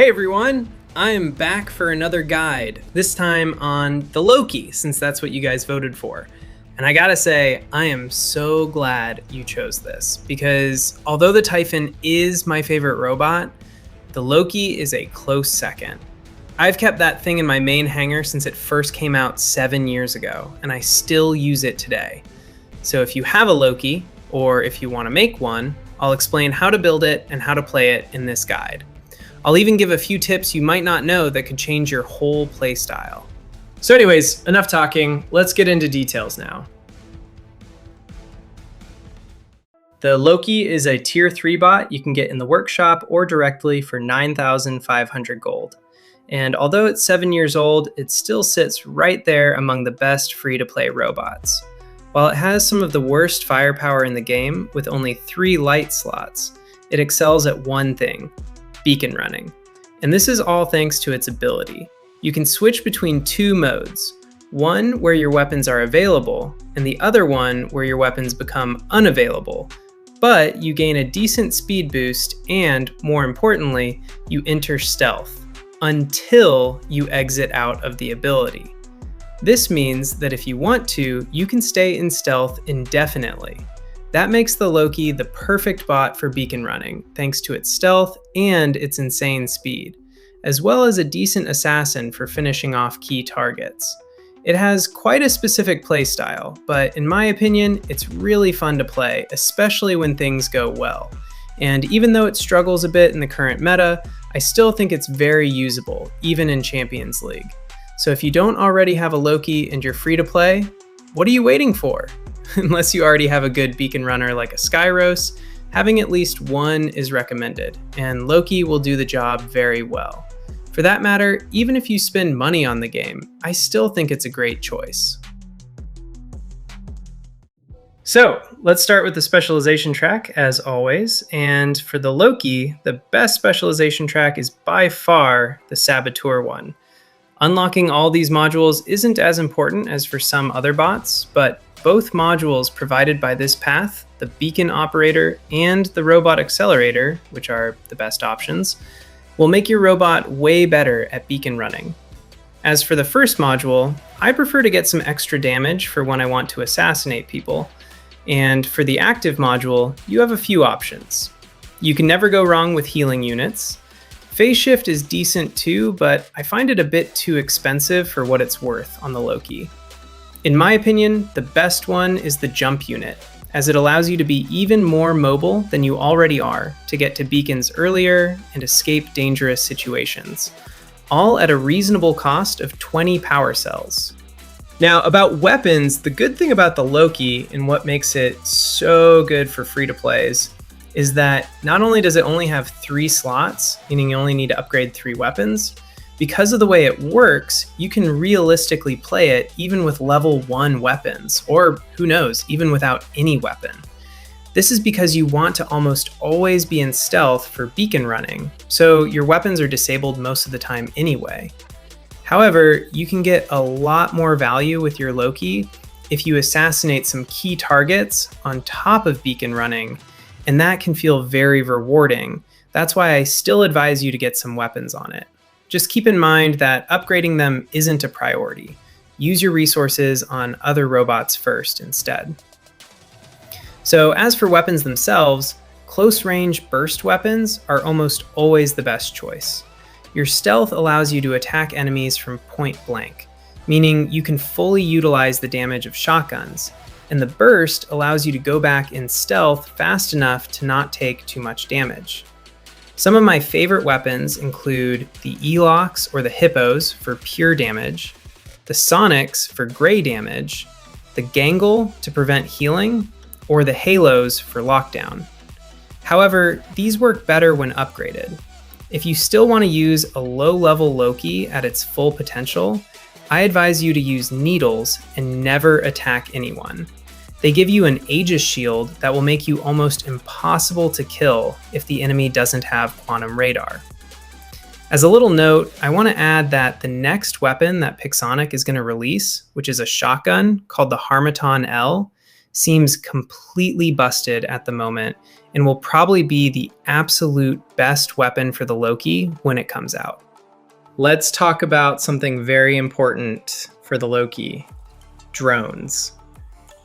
Hey everyone, I am back for another guide, this time on the Loki, since that's what you guys voted for. And I gotta say, I am so glad you chose this, because although the Typhon is my favorite robot, the Loki is a close second. I've kept that thing in my main hangar since it first came out 7 years ago, and I still use it today. So if you have a Loki, or if you want to make one, I'll explain how to build it and how to play it in this guide. I'll even give a few tips you might not know that could change your whole playstyle. So anyways, enough talking, let's get into details now. The Loki is a tier 3 bot you can get in the workshop or directly for 9,500 gold. And although it's 7 years old, it still sits right there among the best free-to-play robots. While it has some of the worst firepower in the game, with only 3 light slots, it excels at one thing: beacon running. And this is all thanks to its ability. You can switch between 2 modes, one where your weapons are available, and the other one where your weapons become unavailable, but you gain a decent speed boost and, more importantly, you enter stealth, until you exit out of the ability. This means that if you want to, you can stay in stealth indefinitely. That makes the Loki the perfect bot for beacon running, thanks to its stealth and its insane speed, as well as a decent assassin for finishing off key targets. It has quite a specific playstyle, but in my opinion, it's really fun to play, especially when things go well. And even though it struggles a bit in the current meta, I still think it's very usable, even in Champions League. So if you don't already have a Loki and you're free to play, what are you waiting for? Unless you already have a good beacon runner like a Skyros, having at least one is recommended, and Loki will do the job very well. For that matter, even if you spend money on the game, I still think it's a great choice. So, let's start with the specialization track, as always, and for the Loki, the best specialization track is by far the Saboteur one. Unlocking all these modules isn't as important as for some other bots, but both modules provided by this path, the Beacon Operator and the Robot Accelerator, which are the best options, will make your robot way better at beacon running. As for the first module, I prefer to get some extra damage for when I want to assassinate people, and for the active module, you have a few options. You can never go wrong with healing units. Phase Shift is decent too, but I find it a bit too expensive for what it's worth on the Loki. In my opinion, the best one is the Jump unit, as it allows you to be even more mobile than you already are to get to beacons earlier and escape dangerous situations, all at a reasonable cost of 20 power cells. Now, about weapons, the good thing about the Loki and what makes it so good for free-to-plays is that not only does it only have 3 slots, meaning you only need to upgrade 3 weapons, because of the way it works, you can realistically play it even with level 1 weapons, or who knows, even without any weapon. This is because you want to almost always be in stealth for beacon running, so your weapons are disabled most of the time anyway. However, you can get a lot more value with your Loki if you assassinate some key targets on top of beacon running, and that can feel very rewarding. That's why I still advise you to get some weapons on it. Just keep in mind that upgrading them isn't a priority. Use your resources on other robots first instead. So as for weapons themselves, close-range burst weapons are almost always the best choice. Your stealth allows you to attack enemies from point blank, meaning you can fully utilize the damage of shotguns, and the burst allows you to go back in stealth fast enough to not take too much damage. Some of my favorite weapons include the Elox or the Hippos for pure damage, the Sonics for gray damage, the Gangle to prevent healing, or the Halos for lockdown. However, these work better when upgraded. If you still want to use a low-level Loki at its full potential, I advise you to use Needles and never attack anyone. They give you an Aegis shield that will make you almost impossible to kill if the enemy doesn't have quantum radar. As a little note, I want to add that the next weapon that Pixonic is going to release, which is a shotgun called the Harmaton L, seems completely busted at the moment and will probably be the absolute best weapon for the Loki when it comes out. Let's talk about something very important for the Loki: drones.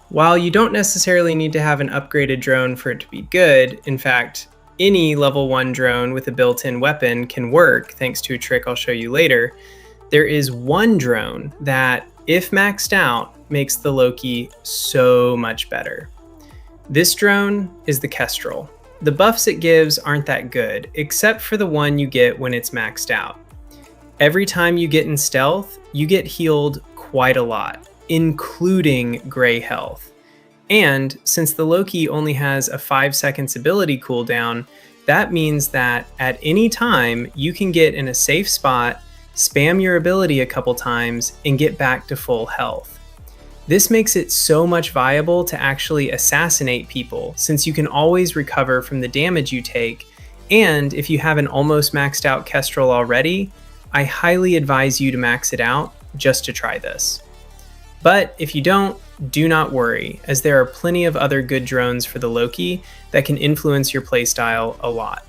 While you don't necessarily need to have an upgraded drone for it to be good, in fact, any level 1 drone with a built-in weapon can work thanks to a trick I'll show you later, there is one drone that, if maxed out, makes the Loki so much better. This drone is the Kestrel. The buffs it gives aren't that good, except for the one you get when it's maxed out. Every time you get in stealth, you get healed quite a lot, including gray health. And since the Loki only has a 5 seconds ability cooldown, that means that at any time you can get in a safe spot, spam your ability a couple times, and get back to full health. This makes it so much viable to actually assassinate people, since you can always recover from the damage you take, and if you have an almost maxed out Kestrel already, I highly advise you to max it out just to try this. But if you don't, do not worry, as there are plenty of other good drones for the Loki that can influence your playstyle a lot.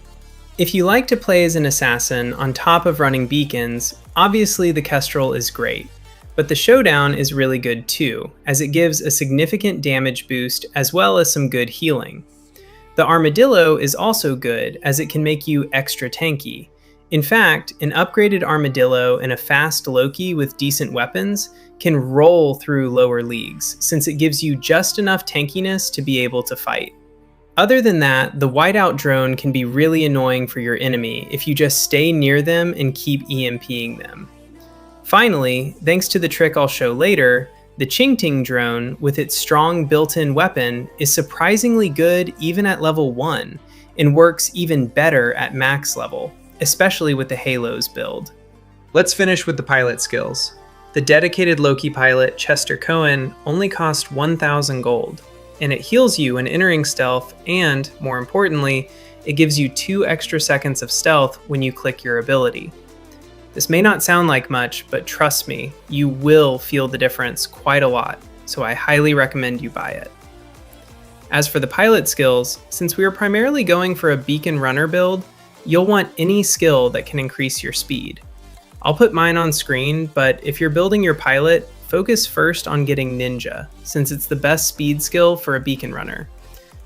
If you like to play as an assassin on top of running beacons, obviously the Kestrel is great, but the Showdown is really good too, as it gives a significant damage boost as well as some good healing. The Armadillo is also good, as it can make you extra tanky. In fact, an upgraded Armadillo and a fast Loki with decent weapons can roll through lower leagues, since it gives you just enough tankiness to be able to fight. Other than that, the whiteout drone can be really annoying for your enemy if you just stay near them and keep EMPing them. Finally, thanks to the trick I'll show later, the Ching-Ting drone, with its strong built-in weapon, is surprisingly good even at level 1, and works even better at max level, especially with the Halos build. Let's finish with the pilot skills. The dedicated Loki pilot, Chester Cohen, only cost 1,000 gold, and it heals you when entering stealth, and, more importantly, it gives you 2 extra seconds of stealth when you click your ability. This may not sound like much, but trust me, you will feel the difference quite a lot, so I highly recommend you buy it. As for the pilot skills, since we are primarily going for a beacon runner build, you'll want any skill that can increase your speed. I'll put mine on screen, but if you're building your pilot, focus first on getting Ninja, since it's the best speed skill for a beacon runner.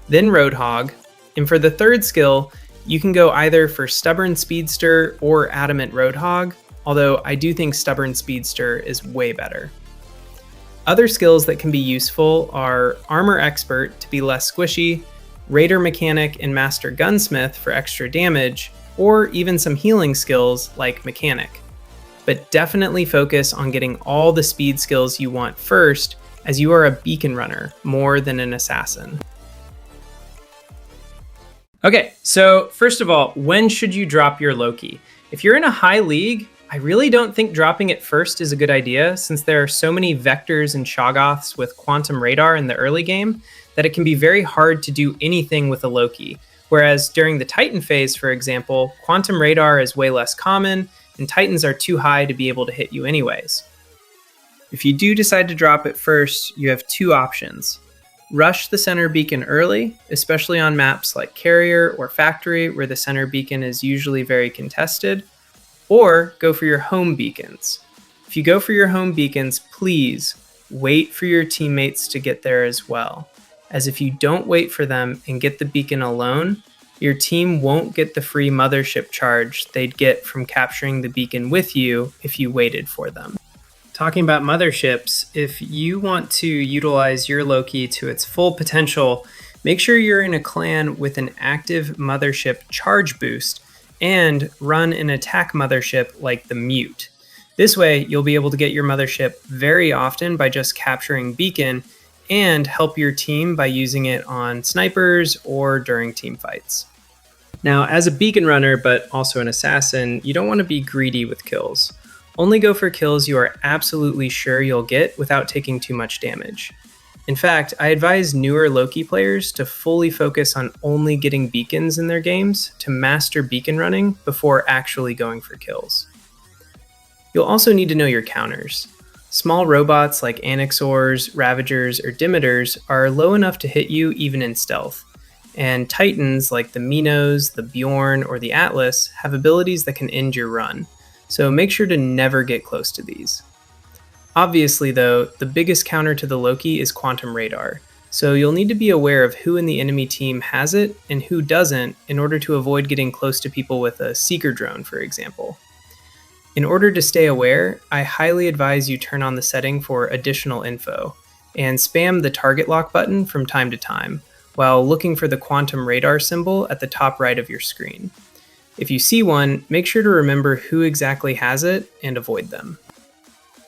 Then Roadhog, and for the third skill, you can go either for Stubborn Speedster or Adamant Roadhog, although I do think Stubborn Speedster is way better. Other skills that can be useful are Armor Expert to be less squishy, Raider Mechanic and Master Gunsmith for extra damage, or even some healing skills like Mechanic. But definitely focus on getting all the speed skills you want first, as you are a beacon runner more than an assassin. Okay, so first of all, when should you drop your Loki? If you're in a high league, I really don't think dropping it first is a good idea, since there are so many Vectors and Shoggoths with Quantum Radar in the early game that it can be very hard to do anything with a Loki. Whereas during the Titan phase, for example, Quantum Radar is way less common, and Titans are too high to be able to hit you anyways. If you do decide to drop it first, you have 2 options. Rush the center beacon early, especially on maps like Carrier or Factory, where the center beacon is usually very contested, or go for your home beacons. If you go for your home beacons, please wait for your teammates to get there as well, as if you don't wait for them and get the beacon alone, your team won't get the free mothership charge they'd get from capturing the beacon with you if you waited for them. Talking about motherships, if you want to utilize your Loki to its full potential, make sure you're in a clan with an active mothership charge boost and run an attack mothership like the Mute. This way, you'll be able to get your mothership very often by just capturing beacon and help your team by using it on snipers or during team fights. Now, as a beacon runner, but also an assassin, you don't want to be greedy with kills. Only go for kills you are absolutely sure you'll get without taking too much damage. In fact, I advise newer Loki players to fully focus on only getting beacons in their games to master beacon running before actually going for kills. You'll also need to know your counters. Small robots like Anaxors, Ravagers, or Dimeters are low enough to hit you even in stealth. And Titans like the Minos, the Bjorn, or the Atlas have abilities that can end your run, so make sure to never get close to these. Obviously, though, the biggest counter to the Loki is Quantum Radar, so you'll need to be aware of who in the enemy team has it and who doesn't in order to avoid getting close to people with a Seeker drone, for example. In order to stay aware, I highly advise you turn on the setting for additional info and spam the target lock button from time to time while looking for the Quantum Radar symbol at the top right of your screen. If you see one, make sure to remember who exactly has it and avoid them.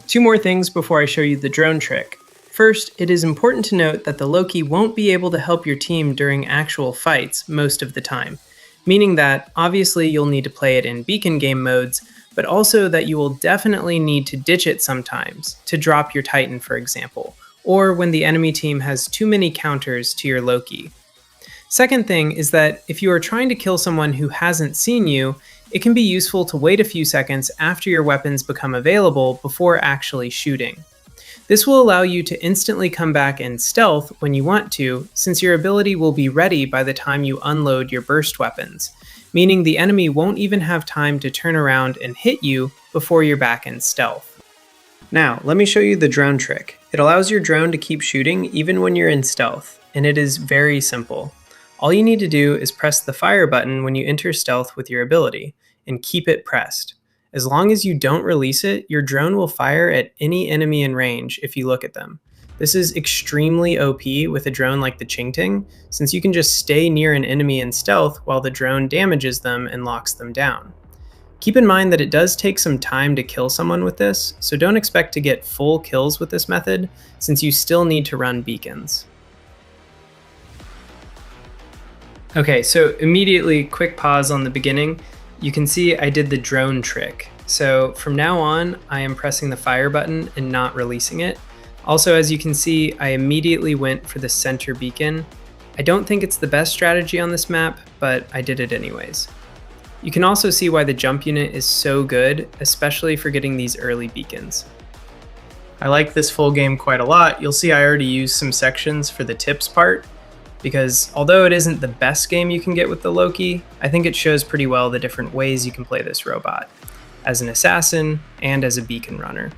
2 more things before I show you the drone trick. First, it is important to note that the Loki won't be able to help your team during actual fights most of the time, meaning that obviously you'll need to play it in beacon game modes, but also that you will definitely need to ditch it sometimes to drop your Titan, for example, or when the enemy team has too many counters to your Loki. Second thing is that if you are trying to kill someone who hasn't seen you, it can be useful to wait a few seconds after your weapons become available before actually shooting. This will allow you to instantly come back in stealth when you want to, since your ability will be ready by the time you unload your burst weapons, meaning the enemy won't even have time to turn around and hit you before you're back in stealth. Now, let me show you the drone trick. It allows your drone to keep shooting even when you're in stealth, and it is very simple. All you need to do is press the fire button when you enter stealth with your ability, and keep it pressed. As long as you don't release it, your drone will fire at any enemy in range if you look at them. This is extremely OP with a drone like the Qingting, since you can just stay near an enemy in stealth while the drone damages them and locks them down. Keep in mind that it does take some time to kill someone with this, so don't expect to get full kills with this method, since you still need to run beacons. Okay, so immediately, quick pause on the beginning. You can see I did the drone trick. So from now on, I am pressing the fire button and not releasing it. Also, as you can see, I immediately went for the center beacon. I don't think it's the best strategy on this map, but I did it anyways. You can also see why the jump unit is so good, especially for getting these early beacons. I like this full game quite a lot. You'll see I already used some sections for the tips part, because although it isn't the best game you can get with the Loki, I think it shows pretty well the different ways you can play this robot, as an assassin and as a beacon runner.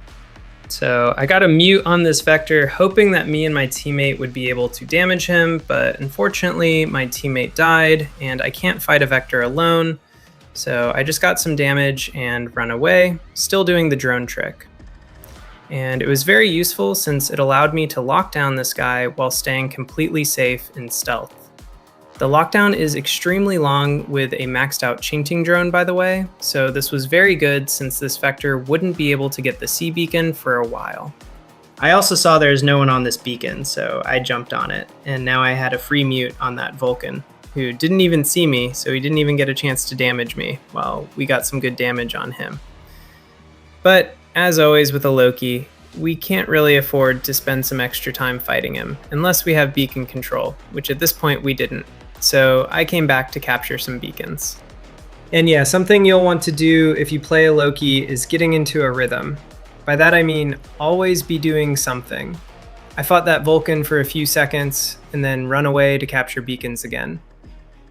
So I got a mute on this Vector, hoping that me and my teammate would be able to damage him, but unfortunately my teammate died and I can't fight a Vector alone, so I just got some damage and run away, still doing the drone trick. And it was very useful since it allowed me to lock down this guy while staying completely safe in stealth. The lockdown is extremely long with a maxed out Qingting drone, by the way, so this was very good since this Vector wouldn't be able to get the C beacon for a while. I also saw there's no one on this beacon, so I jumped on it, and now I had a free mute on that Vulcan, who didn't even see me, so he didn't even get a chance to damage me, while we got some good damage on him. But as always with a Loki, we can't really afford to spend some extra time fighting him, unless we have beacon control, which at this point we didn't. So I came back to capture some beacons. And yeah, something you'll want to do if you play a Loki is getting into a rhythm. By that I mean always be doing something. I fought that Vulcan for a few seconds and then run away to capture beacons again.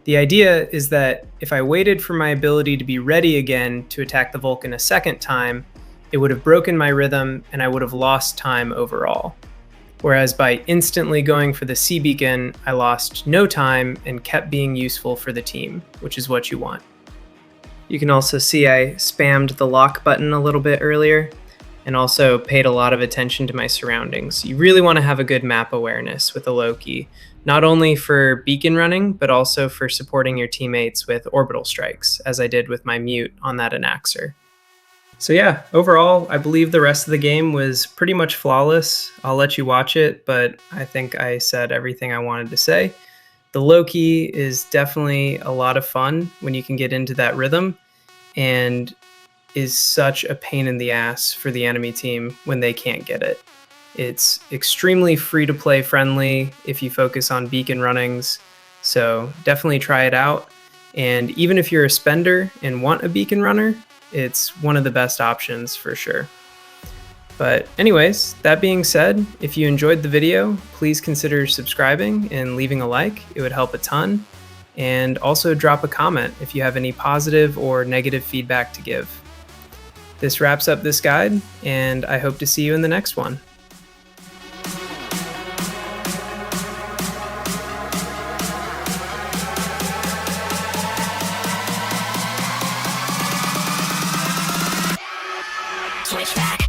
The idea is that if I waited for my ability to be ready again to attack the Vulcan a second time, it would have broken my rhythm and I would have lost time overall. Whereas by instantly going for the C beacon, I lost no time and kept being useful for the team, which is what you want. You can also see I spammed the lock button a little bit earlier and also paid a lot of attention to my surroundings. You really want to have a good map awareness with a Loki, not only for beacon running, but also for supporting your teammates with orbital strikes, as I did with my mute on that Anaxor. So yeah, overall, I believe the rest of the game was pretty much flawless. I'll let you watch it, but I think I said everything I wanted to say. The Loki is definitely a lot of fun when you can get into that rhythm, and is such a pain in the ass for the enemy team when they can't get it. It's extremely free-to-play friendly if you focus on beacon runnings, so definitely try it out. And even if you're a spender and want a beacon runner, it's one of the best options for sure. But anyways, that being said, if you enjoyed the video, please consider subscribing and leaving a like. It would help a ton. And also drop a comment if you have any positive or negative feedback to give. This wraps up this guide, and I hope to see you in the next one. Switch back.